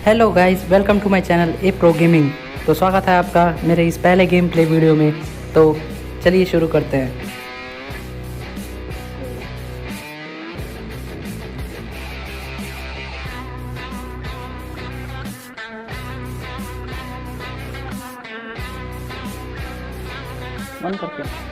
Hello guys, welcome to my channel A pro gaming. तो स्वागत है आपका मेरे इस पहले गेम प्ले वीडियो में। तो चलिए शुरू करते हैं। बंद करके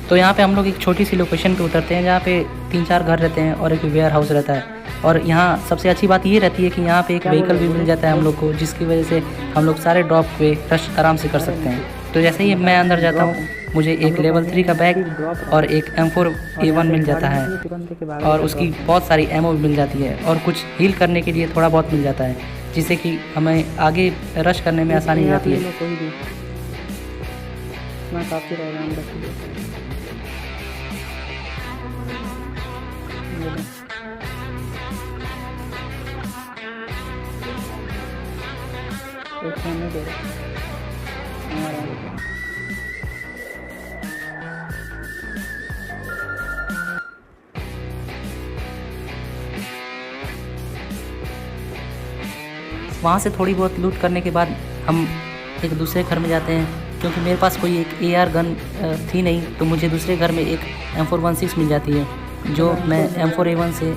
तो यहाँ पे हम लोग एक छोटी सी लोकेशन पे उतरते हैं जहाँ पे 3-4 घर रहते हैं और एक वेयर हाउस रहता है। और यहाँ सबसे अच्छी बात ये रहती है कि यहाँ पे एक व्हीकल भी मिल जाता है हम लोग को, जिसकी वजह से हम लोग सारे ड्रॉप पे रश आराम से कर सकते हैं। तो जैसे ही मैं अंदर जाता हूँ मुझे एक लेवल 3 का बैग और एक M4A1 मिल जाता है और उसकी बहुत सारी एमओ भी मिल जाती है और कुछ हील करने के लिए थोड़ा बहुत मिल जाता है, जिससे कि हमें आगे रश करने में आसानी हो जाती है। काफ़ी रहेगा हम लोग नहीं दे रहा वहाँ से थोड़ी बहुत लूट करने के बाद हम एक दूसरे घर में जाते हैं, क्योंकि मेरे पास कोई एक AR गन थी नहीं, तो मुझे दूसरे घर में एक M416 मिल जाती है, जो मैं M4A1 से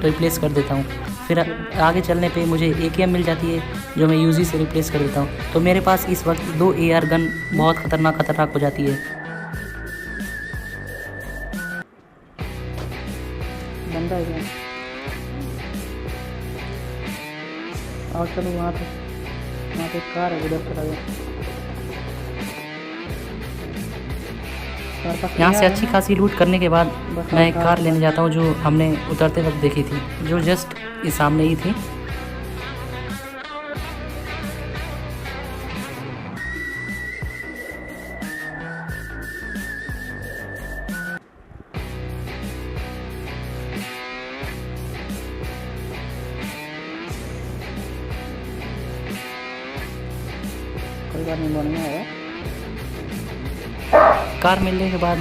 रिप्लेस कर देता हूँ। फिर आगे चलने पे मुझे AKM मिल जाती है, जो मैं UZ से रिप्लेस कर देता हूँ। तो मेरे पास इस वक्त 2 AR गन बहुत खतरनाक हो जाती है। बंदा है और चलो वहाँ पे कार है, उधर चला गया। यहाँ से अच्छी खासी लूट करने के बाद मैं एक कार लेने जाता हूँ जो हमने उतरते वक्त देखी थी, जो जस्ट इस सामने ही थी। कोई बात नहीं, बोलना है। कार मिलने के बाद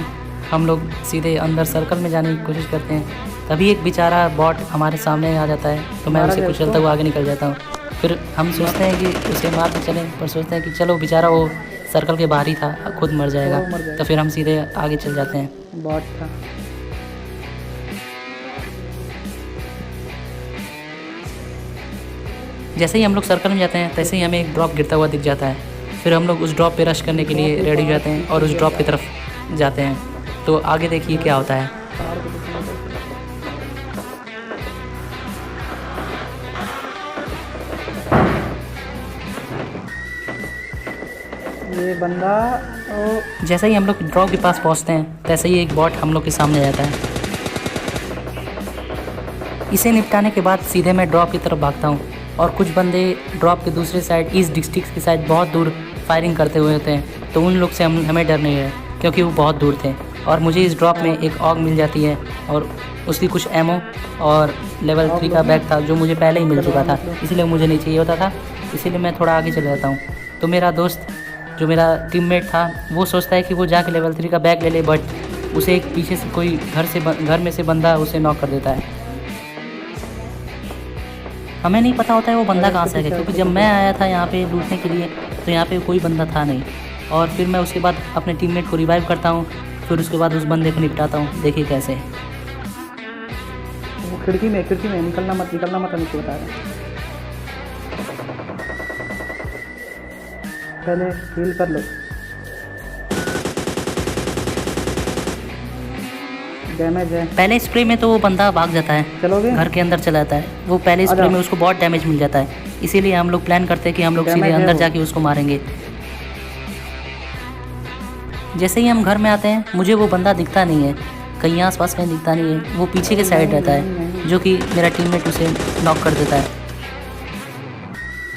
हम लोग सीधे अंदर सर्कल में जाने की कोशिश करते हैं। तभी एक बेचारा बॉट हमारे सामने आ जाता है, तो मैं उसे कुचलता हुआ आगे निकल जाता हूँ। फिर हम सोचते हैं कि उसे मार के चलें, पर सोचते हैं कि चलो बेचारा वो सर्कल के बाहर ही था, खुद मर जाएगा। तो फिर हम सीधे आगे चल जाते हैं। बॉट था। जैसे ही हम लोग सर्कल में जाते हैं तैसे ही हमें एक ड्रॉप गिरता हुआ दिख जाता है। फिर हम लोग उस ड्रॉप पे रश करने के लिए रेडी हो जाते हैं और उस ड्रॉप की तरफ जाते हैं। तो आगे देखिए क्या होता है। ये बंदा जैसे ही हम लोग ड्रॉप के पास पहुंचते हैं तैसे ही एक बॉट हम लोग के सामने आ जाता है। इसे निपटाने के बाद सीधे मैं ड्रॉप की तरफ भागता हूँ और कुछ बंदे ड्रॉप के दूसरे साइड ईस्ट डिस्ट्रिक्ट की साइड बहुत दूर फायरिंग करते हुए होते हैं, तो उन लोग से हमें डर नहीं है क्योंकि वो बहुत दूर थे। और मुझे इस ड्रॉप में एक ऑग मिल जाती है और उसकी कुछ एमओ और लेवल 3 का बैग था जो मुझे पहले ही मिल चुका था, इसलिए मुझे नहीं चाहिए होता था, इसीलिए मैं थोड़ा आगे चले जाता हूँ। तो मेरा दोस्त जो मेरा टीममेट था वो सोचता है कि वो जाके लेवल 3 का बैग ले ले, बट उसे एक पीछे से कोई घर में से बंदा उसे नॉक कर देता है। हमें नहीं पता होता है वो बंदा कहाँ से है, क्योंकि जब मैं आया था यहाँ पे लूटने के लिए तो यहाँ पे कोई बंदा था नहीं। और फिर मैं उसके बाद अपने टीममेट को रिवाइव करता हूँ, फिर उसके बाद उस बंदे को निपटाता हूँ। देखिए कैसे। वो खिड़की में निकलना मत हमको बता रहे। पहले हील कर लो। डैमेज है। पहले स्प्रे में तो वो बंदा भाग जाता है, चलोगे? घर के अंदर चला जाता है। वो पहले स्प्रे में उसको बहुत डैमेज मिल जाता है, इसीलिए हम लोग प्लान करते हैं कि हम लोग सीधे अंदर जाके उसको मारेंगे। जैसे ही हम घर में आते हैं मुझे वो बंदा दिखता नहीं है, कहीं आसपास कहीं दिखता नहीं है, वो पीछे के साइड रहता है, जो कि मेरा टीममेट उसे नॉक कर देता है।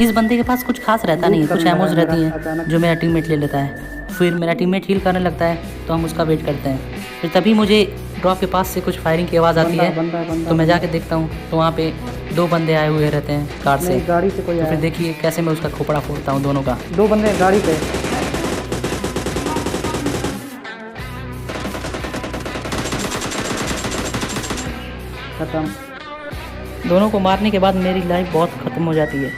इस बंदे के पास कुछ खास रहता नहीं है, कुछ एमोज रहती हैं जो मेरा टीममेट ले लेता है। फिर मेरा टीममेट हील करने लगता है तो हम उसका वेट करते हैं। फिर तभी मुझे ड्रॉप के पास से कुछ फायरिंग की आवाज़ आती है, तो मैं जाके देखता हूँ तो वहाँ पे 2 बंदे आए हुए रहते हैं कार से, गाड़ी से कोई। तो फिर देखिए कैसे मैं उसका खोपड़ा फोड़ता हूँ दोनों का। 2 बंदे गाड़ी पे। खत्म। दोनों को मारने के बाद मेरी लाइफ बहुत ख़त्म हो जाती है,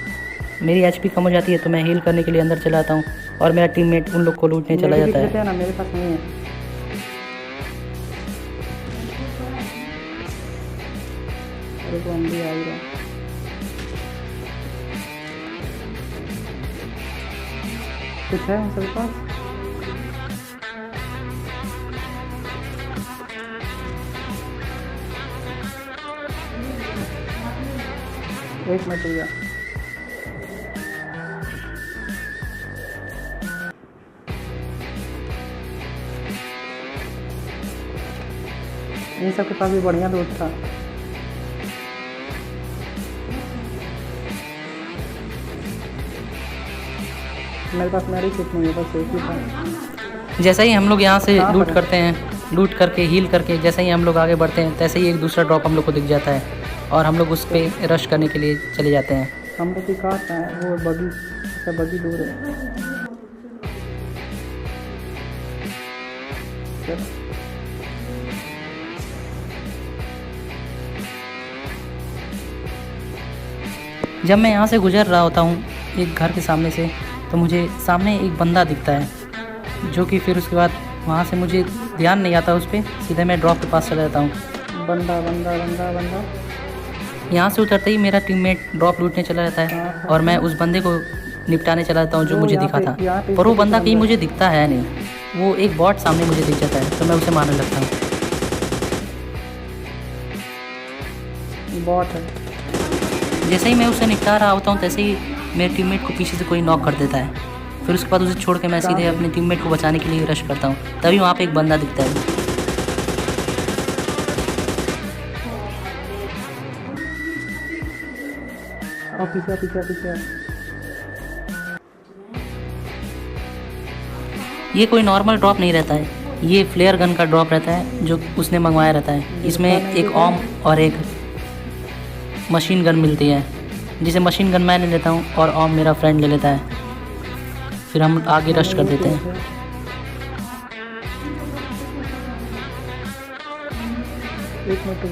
मेरी एचपी कम हो जाती है, तो मैं हील करने के लिए अंदर चला आता हूँ और मेरा टीममेट उन लोग को लूटने चला जाता है। ना मेरे पास नहीं है। अरे तो हम भी आ ही रहे। कुछ है सबके पास? एक मिनट भैया। इन सबके पास भी बढ़िया लूट था। मेरे पास मेरी किट नहीं है, बस एक ही था। जैसे ही हम लोग यहाँ से लूट करते हैं, लूट करके हील करके जैसे ही हम लोग आगे बढ़ते हैं, तैसे ही एक दूसरा ड्रॉप हम लोग को दिख जाता है और हम लोग उस पर रश करने के लिए चले जाते हैं। हम लोग की कार है, वो बगी दूर है। जब मैं यहाँ से गुजर रहा होता हूँ एक घर के सामने से, तो मुझे सामने एक बंदा दिखता है, जो कि फिर उसके बाद वहाँ से मुझे ध्यान नहीं आता उस पर, सीधे मैं ड्रॉप के पास चला जाता हूँ। बंदा बंदा बंदा बंदा यहाँ से उतरते ही मेरा टीममेट ड्रॉप लूटने चला जाता है और मैं उस बंदे को निपटाने चला जाता हूँ जो मुझे दिखा था, पर वो बंदा कहीं मुझे दिखता है नहीं, वो एक बॉट सामने मुझे दिख जाता है, तो मैं उसे मारने लगता हूँ। बॉट है। जैसे ही मैं उसे निपटा रहा होता हूँ तैसे ही मेरे टीममेट को पीछे से कोई नॉक कर देता है। फिर उसके बाद उसे छोड़ के मैं सीधे अपने टीममेट को बचाने के लिए रश करता हूँ, तभी वहाँ पे एक बंदा दिखता है। पीछे। ये कोई नॉर्मल ड्रॉप नहीं रहता है, ये फ्लेयर गन का ड्रॉप रहता है जो उसने मंगवाया रहता है। इसमें एक ऑम और एक मशीन गन मिलती है, जिसे मशीन गन मैं ले लेता हूँ और ऑम मेरा फ्रेंड ले लेता है। फिर हम आगे रश कर देते हैं। एक मिनट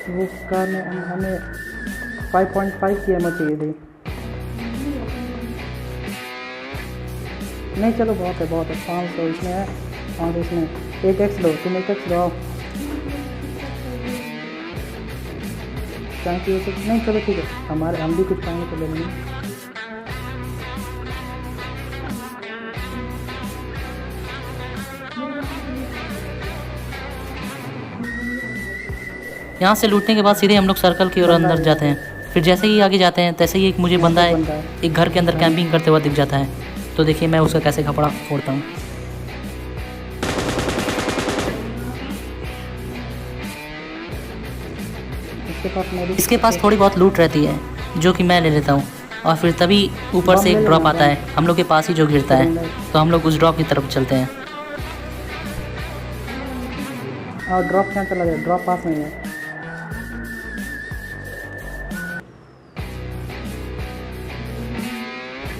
वो कार में हमें 5.5 की एमओ चाहिए थी। नहीं चलो बहुत है 500 इसमें है और इसमें 1x लो, तुम 1x लो। चाहिए तो नहीं, चलो ठीक है, हम भी कुछ पाएंगे तो ले लेंगे। यहाँ से लूटने के बाद सीधे हम लोग सर्कल की ओर अंदर जाते हैं। फिर जैसे ही आगे जाते हैं तैसे ही एक मुझे बंदा है एक घर के अंदर कैंपिंग करते हुआ दिख जाता है। तो देखिए मैं उसका कैसे कपड़ा फोड़ता हूँ। इसके पास थोड़ी बहुत लूट रहती है जो कि मैं ले लेता हूँ, और फिर तभी ऊपर से एक ड्रॉप आता है हम लोग के पास ही जो गिरता है, तो हम लोग उस ड्रॉप की तरफ चलते हैं। और ड्रॉप क्या चला गया, ड्रॉप पास नहीं है।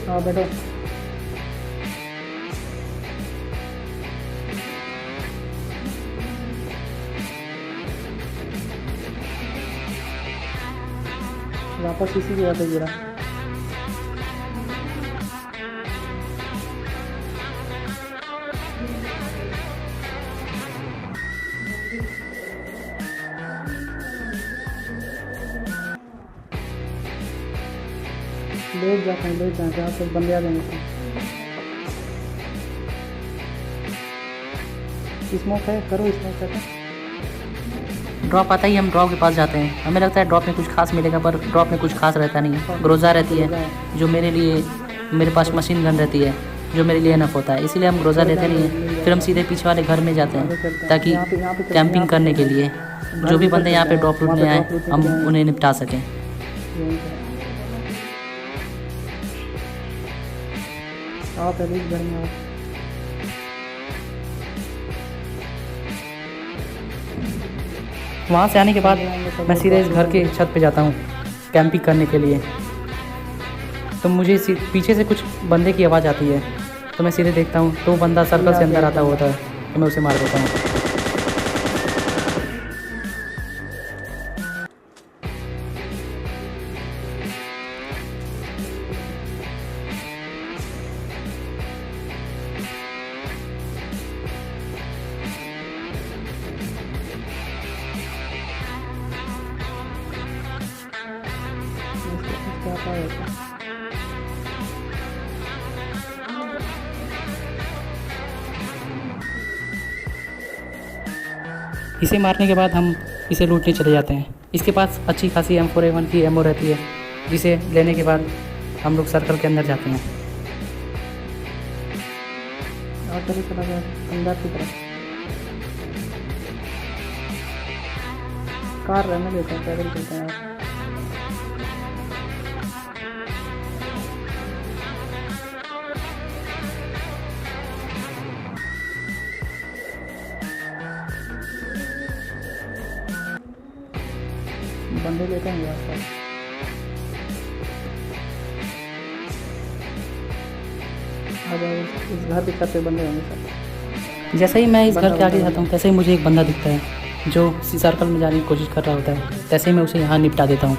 हाँ बैठो। वापस इसी की वजह से गिरा। लेट जाते हैं जहाँ से बंदे आ जाएंगे। स्मोक है, करो स्मोक करके। ड्रॉप आता ही हम ड्रॉप के पास जाते हैं। हमें लगता है ड्रॉप में कुछ खास मिलेगा, पर ड्रॉप में कुछ खास रहता नहीं है। ग्रोजा रहती है जो मेरे पास मशीन गन रहती है जो मेरे लिए इनफ होता है, इसीलिए हम ग्रोजा लेते नहीं हैं। फिर हम सीधे पीछे वाले घर में जाते हैं ताकि कैंपिंग करने के लिए जो भी बंदे यहाँ पे ड्रॉप लूटने आए हम उन्हें निपटा सकें। आओ पहले इस घर में आओ। वहाँ से आने के बाद मैं सीधे इस घर के छत पे जाता हूँ कैंपिंग करने के लिए। तो मुझे पीछे से कुछ बंदे की आवाज़ आती है, तो मैं सीधे देखता हूँ तो वो बंदा सर्कल से अंदर आता होता है, तो मैं उसे मार देता हूँ। क्या आता है? इसे मारने के बाद हम इसे लूटने चले जाते हैं। इसके पास अच्छी खासी M4A1 की एमओ रहती है, जिसे लेने के बाद हम लोग सर्कल के अंदर जाते हैं। और कभी चला गया अंदर की तरफ। कार रहने देते हैं, पैदल चलते हैं। बंदे लेते हैं यहाँ पर। इस घर के छत पे बंदे होंगे सब। जैसे ही मैं इस घर के आगे जाता हूँ तैसे ही मुझे एक बंदा दिखता है जो इसी सर्कल में जाने की कोशिश कर रहा होता है। तैसे ही मैं उसे यहाँ निपटा देता हूँ।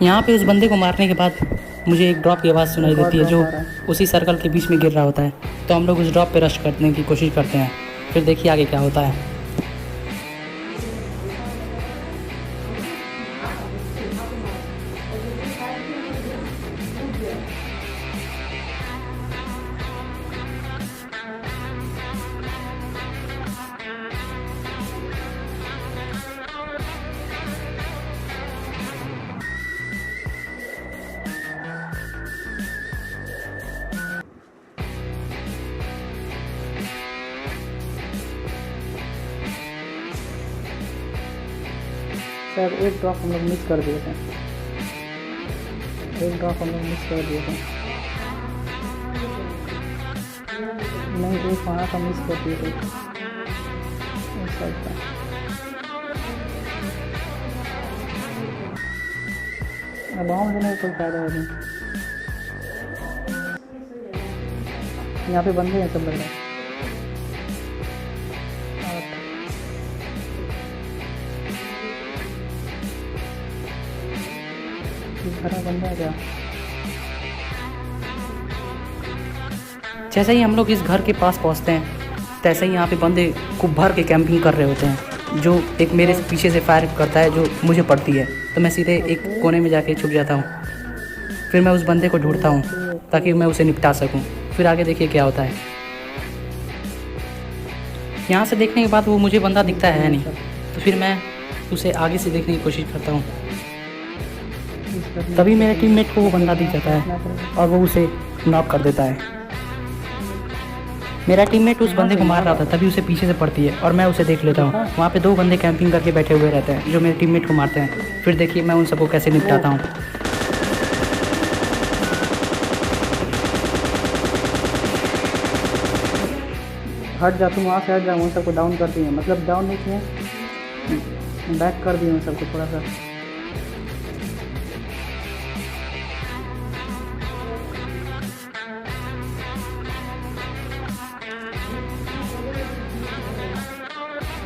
यहाँ पे उस बंदे को मारने के बाद मुझे एक ड्रॉप की आवाज़ सुनाई देती है जो उसी सर्कल के बीच में गिर रहा होता है। तो हम लोग उस ड्रॉप पे रश करने की कोशिश करते हैं। फिर देखिए आगे क्या होता है। सर एक ड्रॉप हम लोग मिस कर दिए थे। एक ड्रॉप हम लोग मिस कर दिए थे। नहीं, एक वहाँ का मिस कर दिए थे उस साइड का। अब बाउंड लेने का कोई फायदा नहीं। यहाँ पे बंदे हैं सब लग रहा है। बंदा है क्या? जैसे ही हम लोग इस घर के पास पहुंचते हैं तैसे ही यहाँ पे बंदे खूब भर के कैंपिंग कर रहे होते हैं, जो एक मेरे पीछे से फायर करता है जो मुझे पड़ती है। तो मैं सीधे एक कोने में जाके छुप जाता हूँ। फिर मैं उस बंदे को ढूंढता हूँ ताकि मैं उसे निपटा सकूँ। फिर आगे देखिए क्या होता है। यहाँ से देखने के बाद वो मुझे बंदा दिखता है नहीं, तो फिर मैं उसे आगे से देखने की कोशिश करता हूँ। तभी मेरे टीममेट को वो बंदा दिख जाता है और वो उसे नॉक कर देता है। मेरा टीममेट उस बंदे को मार रहा था, तभी उसे पीछे से पड़ती है और मैं उसे देख लेता हूँ। वहाँ पे 2 बंदे कैंपिंग करके बैठे हुए रहते हैं जो मेरे टीममेट को मारते हैं। फिर देखिए मैं उन सबको कैसे निपटाता हूँ। हट जा, तुम वहाँ से हट जा, उन सबको डाउन कर दिए, मतलब डाउन नहीं किए, बैक कर दिए उन सबको थोड़ा सा।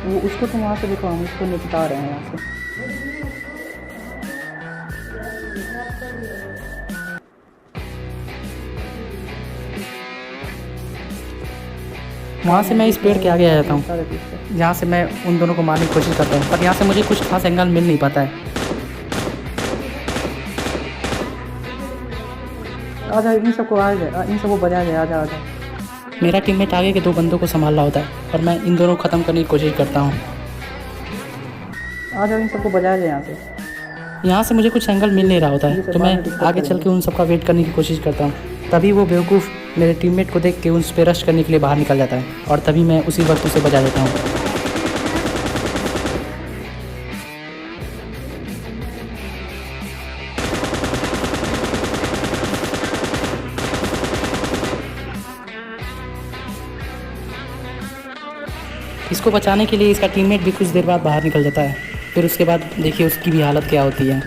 वो उसको तुम वहाँ से देखो, हम उसको निपटा रहे हैं यहाँ से। वहाँ से मैं इस पेड़ के आगे आ जाता हूँ, जहाँ से मैं उन दोनों को मारने की कोशिश करता हूँ, पर यहाँ से मुझे कुछ खास एंगल मिल नहीं पाता है। आ जा, इन सबको आ जा, इन सबको बजा दे, आ जा आ जा। मेरा टीममेट आगे के 2 बंदों को संभाल रहा होता है और मैं इन दोनों को ख़त्म करने की कोशिश करता हूँ। आ जाओ, इन सबको बजा दे यहाँ से। यहाँ से मुझे कुछ एंगल मिल नहीं रहा होता है, तो मैं आगे चल के उन सबका वेट करने की कोशिश करता हूँ। तभी वो बेवकूफ़ मेरे टीममेट को देख के उस पर रश करने के लिए बाहर निकल जाता है और तभी मैं उसी वक्त उसे बजा देता हूँ। इसको बचाने के लिए इसका टीममेट भी कुछ देर बाद बाहर निकल जाता है। फिर उसके बाद देखिए उसकी भी हालत क्या होती है।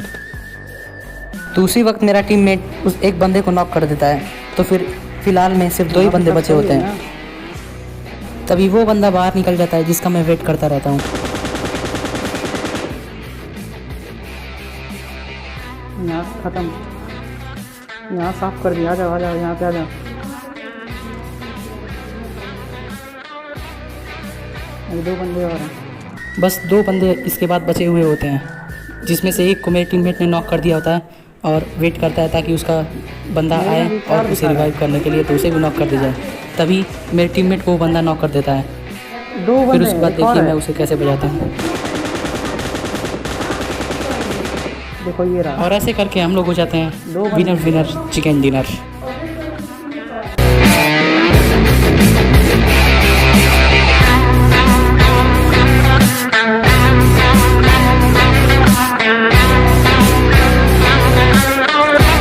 तो उसी वक्त मेरा टीममेट उस एक बंदे को नॉक कर देता है। तो फिर फ़िलहाल में सिर्फ 2 ही बंदे बचे होते हैं। तभी वो बंदा बाहर निकल जाता है जिसका मैं वेट करता रहता हूँ। यहाँ ख़त्म, यहाँ साफ कर दिया। आ जाओ आ जाओ, यहाँ पे आ जाओ। अभी 2 बंदे और हैं। बस 2 बंदे इसके बाद बचे हुए होते हैं, जिसमें से एक को मेरे टीममेट ने नॉक कर दिया होता है और वेट करता है ताकि उसका बंदा आए और उसे रिवाइव करने के लिए, तो उसे भी नॉक कर दिया जाए। तभी मेरे टीममेट को वो बंदा नॉक कर देता है। 2 बंदे, फिर उसके बाद देखिए मैं उसे कैसे बजाता हूँ। देखो ये रहा। और ऐसे करके हम लोग हो जाते हैं विनर चिकन डिनर।